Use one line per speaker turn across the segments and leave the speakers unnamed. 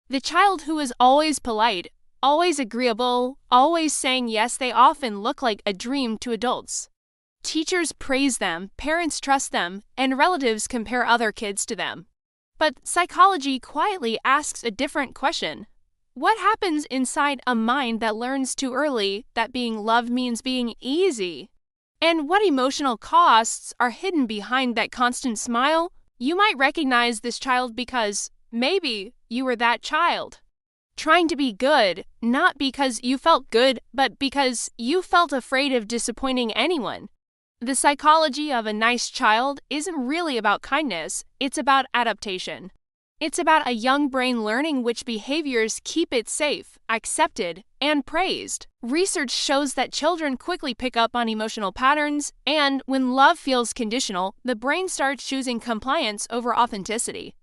The child who is always polite, always agreeable, always saying yes, they often look like a dream to adults. Teachers praise them, parents trust them, and relatives compare other kids to them. But psychology quietly asks a different question. What happens inside a mind that learns too early that being loved means being easy? And what emotional costs are hidden behind that constant smile? You might recognize this child because maybe you were that child. Trying to be good, not because you felt good, but because you felt afraid of disappointing anyone. The psychology of a nice child isn't really about kindness, it's about adaptation. It's about a young brain learning which behaviors keep it safe, accepted, and praised. Research shows that children quickly pick up on emotional patterns, and when love feels conditional, the brain starts choosing compliance over authenticity.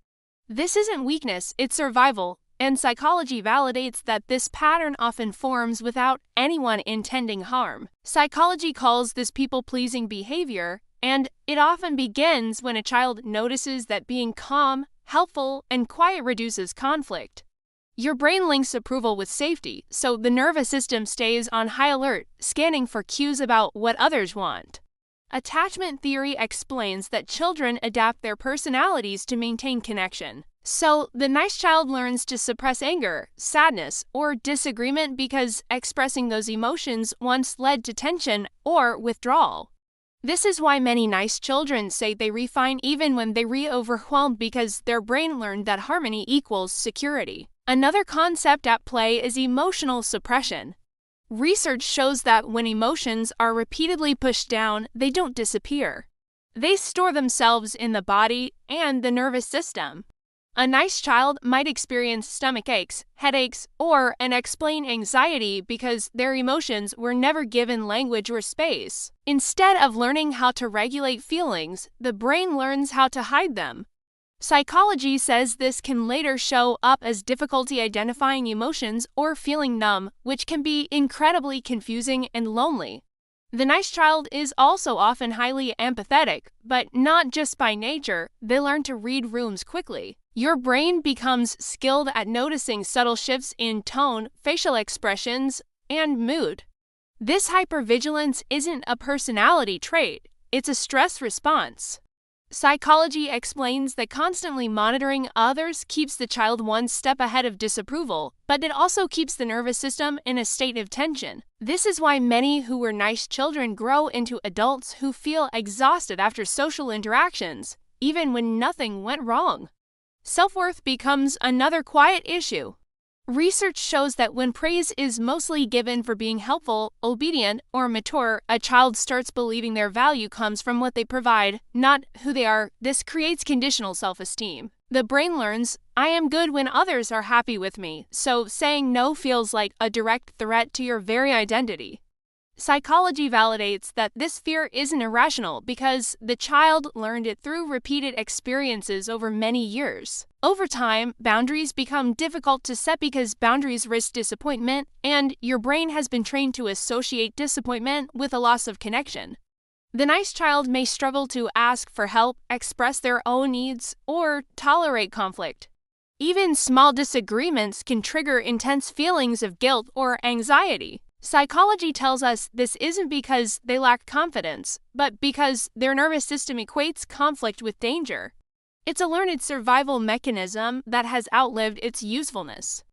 This isn't weakness, it's survival, and psychology validates that this pattern often forms without anyone intending harm. Psychology calls this people-pleasing behavior, and it often begins when a child notices that being calm, helpful, and quiet reduces conflict. Your brain links approval with safety, so the nervous system stays on high alert, scanning for cues about what others want. Attachment theory explains that children adapt their personalities to maintain connection. So, the nice child learns to suppress anger, sadness, or disagreement because expressing those emotions once led to tension or withdrawal. This is why many nice children say they refine even when they re-overwhelmed because their brain learned that harmony equals security. Another concept at play is emotional suppression. Research shows that when emotions are repeatedly pushed down, they don't disappear. They store themselves in the body and the nervous system. A nice child might experience stomach aches, headaches, or unexplained anxiety because their emotions were never given language or space. Instead of learning how to regulate feelings, the brain learns how to hide them. Psychology says this can later show up as difficulty identifying emotions or feeling numb, which can be incredibly confusing and lonely. The nice child is also often highly empathetic, but not just by nature, they learn to read rooms quickly. Your brain becomes skilled at noticing subtle shifts in tone, facial expressions, and mood. This hypervigilance isn't a personality trait, it's a stress response. Psychology explains that constantly monitoring others keeps the child one step ahead of disapproval, but it also keeps the nervous system in a state of tension. This is why many who were nice children grow into adults who feel exhausted after social interactions, even when nothing went wrong. Self-worth becomes another quiet issue. Research shows that when praise is mostly given for being helpful, obedient, or mature, a child starts believing their value comes from what they provide, not who they are. This creates conditional self-esteem. The brain learns, I am good when others are happy with me, so saying no feels like a direct threat to your very identity. Psychology validates that this fear isn't irrational because the child learned it through repeated experiences over many years. Over time, boundaries become difficult to set because boundaries risk disappointment, and your brain has been trained to associate disappointment with a loss of connection. The nice child may struggle to ask for help, express their own needs, or tolerate conflict. Even small disagreements can trigger intense feelings of guilt or anxiety. Psychology tells us this isn't because they lack confidence, but because their nervous system equates conflict with danger. It's a learned survival mechanism that has outlived its usefulness.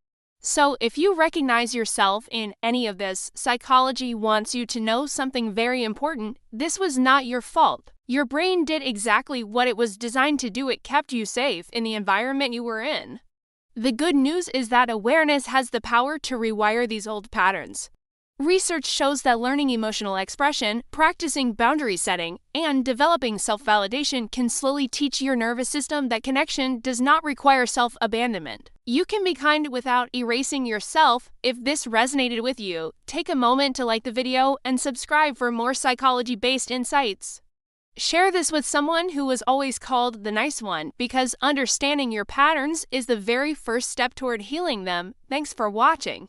So, if you recognize yourself in any of this, psychology wants you to know something very important. This was not your fault. Your brain did exactly what it was designed to do. It kept you safe in the environment you were in. The good news is that awareness has the power to rewire these old patterns. Research shows that learning emotional expression, practicing boundary setting, and developing self-validation can slowly teach your nervous system that connection does not require self-abandonment. You can be kind without erasing yourself. If this resonated with you, take a moment to like the video and subscribe for more psychology-based insights. Share this with someone who was always called the nice one, because understanding your patterns is the very first step toward healing them. Thanks for watching.